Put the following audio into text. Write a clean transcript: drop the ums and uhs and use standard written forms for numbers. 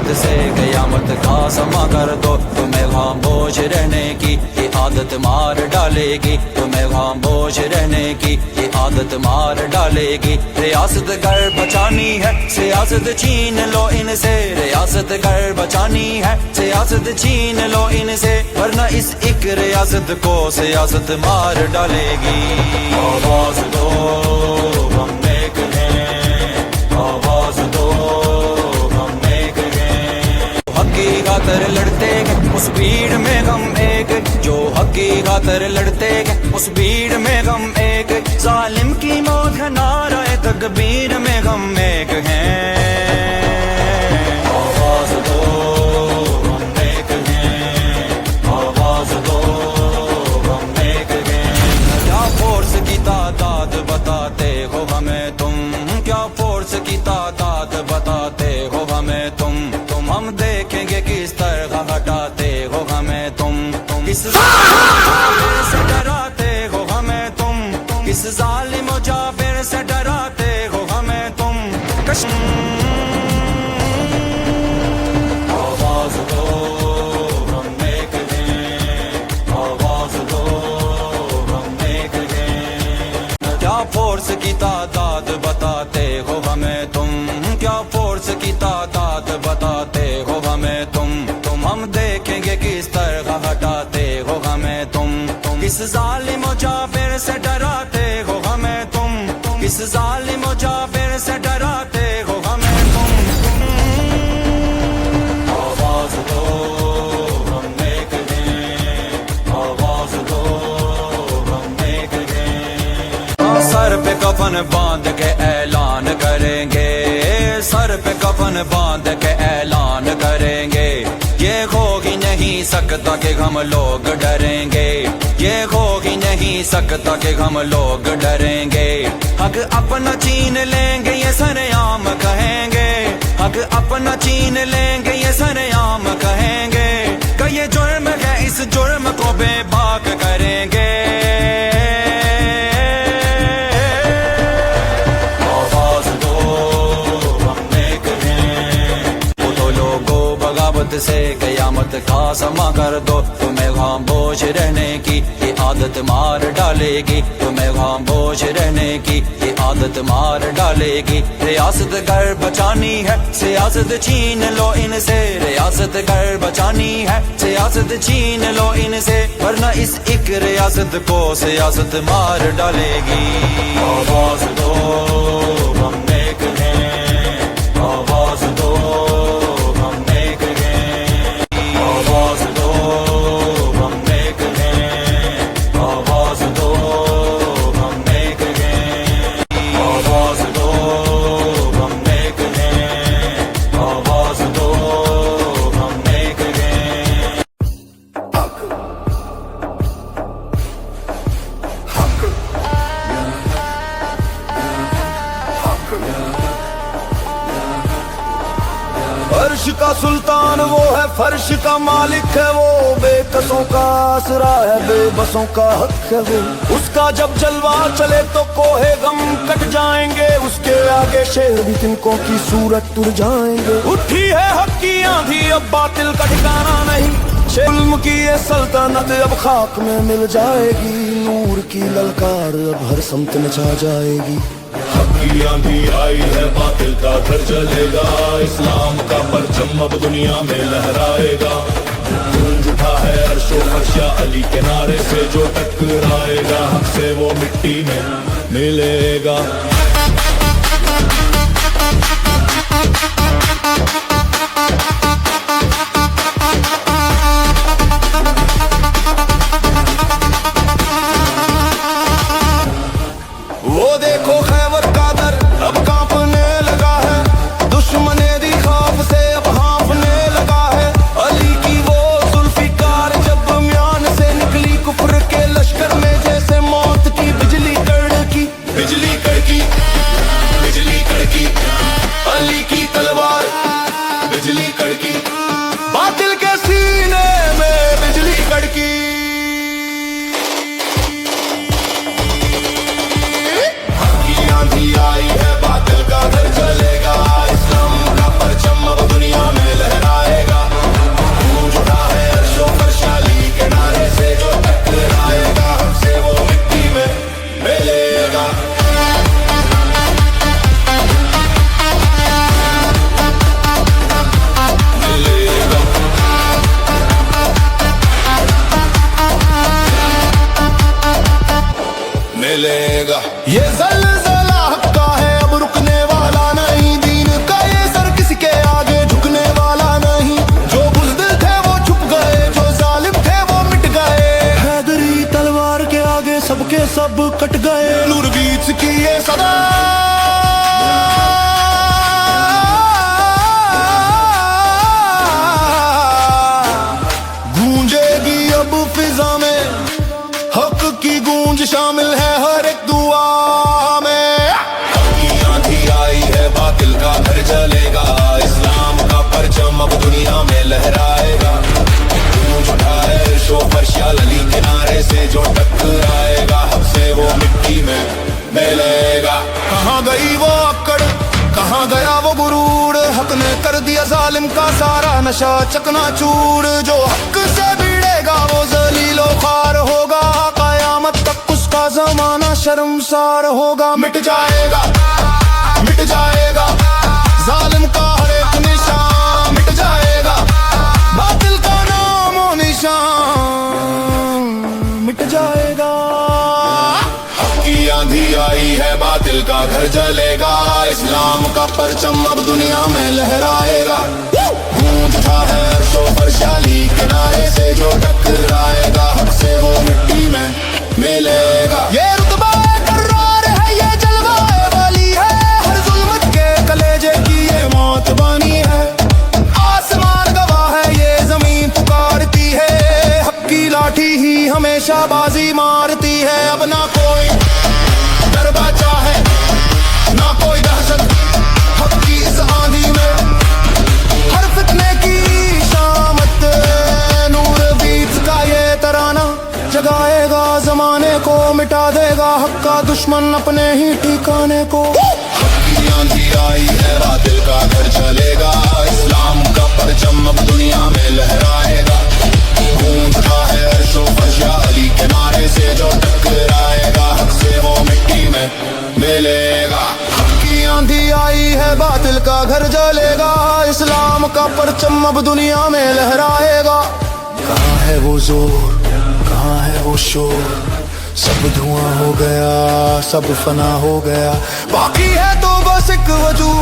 बगावत से कयामत का समा कर दो। तुम्हें खामोश रहने की ये आदत मार डालेगी, तुम्हें खामोश रहने की ये आदत मार डालेगी। रियासत घर बचानी है सियासत छीन लो इनसे, रियासत घर बचानी है सियासत छीन लो इनसे, वरना इस एक रियासत को सियासत मार डालेगी। आवाज दो हम एक हैं, आवाज दो हम एक हैं। हक की खातिर लड़ते गए उस भीड़ में हम एक, जो हक की खातिर लड़ते गए उस भीड़ में हम एक, जालिम की मौत है नाराए तकबीर में हम एक हैं। आवाज दो हम एक हैं, आवाज दो हम एक हैं। क्या फोर्स की तादाद बताते हो हमें तुम, क्या फोर्स की तादाद बताते हो हमें तुम हम देखेंगे किस तरह हटाते हो हमें तुम किस से डराते हो हमें तुम, किस जालिम जाफिर से डराते हो हमें तुम। आवाज दो हम एक हैं, आवाज दो हम एक हैं। क्या फोर्स की तादाद बताते हो हमें तुम, क्या फोर्स की तादाद बताते हो हमें तुम हम देखेंगे किस तरह हटाते हो हमें तुम किस जालिम जाफिर से डराते हो हमें तुम, किस जालिम जाफिर से डराते हो हमें तुम। आवाज दो हम एक हैं, आवाज दो हम एक हैं। सर पे कफन बांध के ऐलान करेंगे, सर पे कफन बांध के ऐलान करेंगे, ये हो ही नहीं सकता कि हम लोग डरेंगे, ये हो ही नहीं सकता कि हम लोग डरेंगे। हक अपना छीन लेंगे ये सरेआम कहेंगे, हक अपना छीन लेंगे ये सरेआम कहेंगे, कि ये जुर्म है इस जुर्म को बेबाक करेंगे। बगावत से कयामत का समा कर दो। तुम्हें खामोश रहने की ये आदत मार डालेगी, तुम्हें खामोश रहने की ये आदत मार डालेगी। रियासत घर बचानी है सियासत छीन लो इनसे, रियासत घर बचानी है सियासत छीन लो इनसे, वरना इस एक रियासत को सियासत मार डालेगी। आवाज दो हम एक हैं, आवाज दो फर्श का सुल्तान वो है, फर्श का मालिक है वो, बेकसों का आसरा है, बेबसों का हक है वो। उसका जब जलवा चले तो कोहे गम कट जाएंगे, उसके आगे शेर भी तिनकों की सूरत तुर जाएंगे। उठी है हक की आंधी अब बातिल का ठिकाना नहीं, जुल्म की ये सल्तनत अब खाक में मिल जाएगी, नूर की ललकार अब हर समत में छा जाएगी। हक की आंधी आई है बातिल का घर जलेगा, इस्लाम का परचम अब दुनिया में लहराएगा। गूंज उठा है अर्शो फर्श या अली के नारे से, जो टकराएगा हक से वो मिट्टी में मिलेगा। वो देखो खैबर का दर अब कांपने लगा है, दुश्मने दी खौफ से अब हाँफने लगा है। अली की वो जुल्फिकार जब म्यान से निकली, कुफ्र के लश्कर में जैसे मौत की बिजली कड़की, बिजली कड़की। ये ज़लज़ला हक़ का है, अब रुकने वाला नहीं। दीन का ये सर किसी के आगे झुकने वाला नहीं। जो बुज़दिल थे वो छुप गए, जो जालिम थे वो मिट गए। हैदरी तलवार के आगे सबके सब कट गए। नूर बीच की ये सदा गूंजेगी अब फिजा में, हक की गूंज शामिल है हर एक दुआ में। हक की आंधी आई है, बातिल का घर जलेगा, इस्लाम का परचम अब दुनिया में लहराएगा। गूंज उठा है अर्शो फर्श अली किनारे से, जो टकराएगा हक से वो मिट्टी में मिलेगा। कहाँ गई वो अक्कड़, कहाँ गया वो गुरूर, हक ने कर दिया जालिम का सारा नशा चकनाचूर। जो हक से भिड़ेगा वो जलीलो ख्वार होगा, कयामत तक उसका जमाना शर्मसार होगा। मिट जाएगा जालिम का हर एक निशान, मिट जाएगा बातिल का नामो निशान, मिट जाएगा। की आंधी आई है, बातिल का घर जलेगा, इस्लाम का परचम अब दुनिया में लहराएगा। गूंज उठा है अर्शो फर्श अली किनारे से, जो टकराएगा हक से वो मिट्टी में मिलेगा। ये रुतबा कर्रार है, ये जलवा वाली है, हर जुल्मत के कलेजे की ये मौत बानी है। आसमान गवाह है, ये जमीन पुकारती है, हक की लाठी ही हमेशा बाजी मारती है। अब ना कोई डर बचा है, ना कोई दहशत हक की इस आंधी में, हर फितने की शामत। नूर बीत का ये तराना जगाएगा जमाने को, मिटा देगा हक का दुश्मन अपने ही ठिकाने को। हक की आंधी आई है, बातिल का घर चलेगा, इस्लाम का परचम अब दुनिया में लहराएगा। गूंज उठा है अर्शो फर्श अली किनारे से, जो टकराएगा हक से वो मिट्टी में मिलेगा। हक की आंधी आई है, बातिल का घर जलेगा, इस्लाम का परचम अब दुनिया में लहराएगा। कहाँ है वो जोर, कहाँ है वो शोर, सब धुआं हो गया, सब फना हो गया, बाकी है तो बस एक वजूद।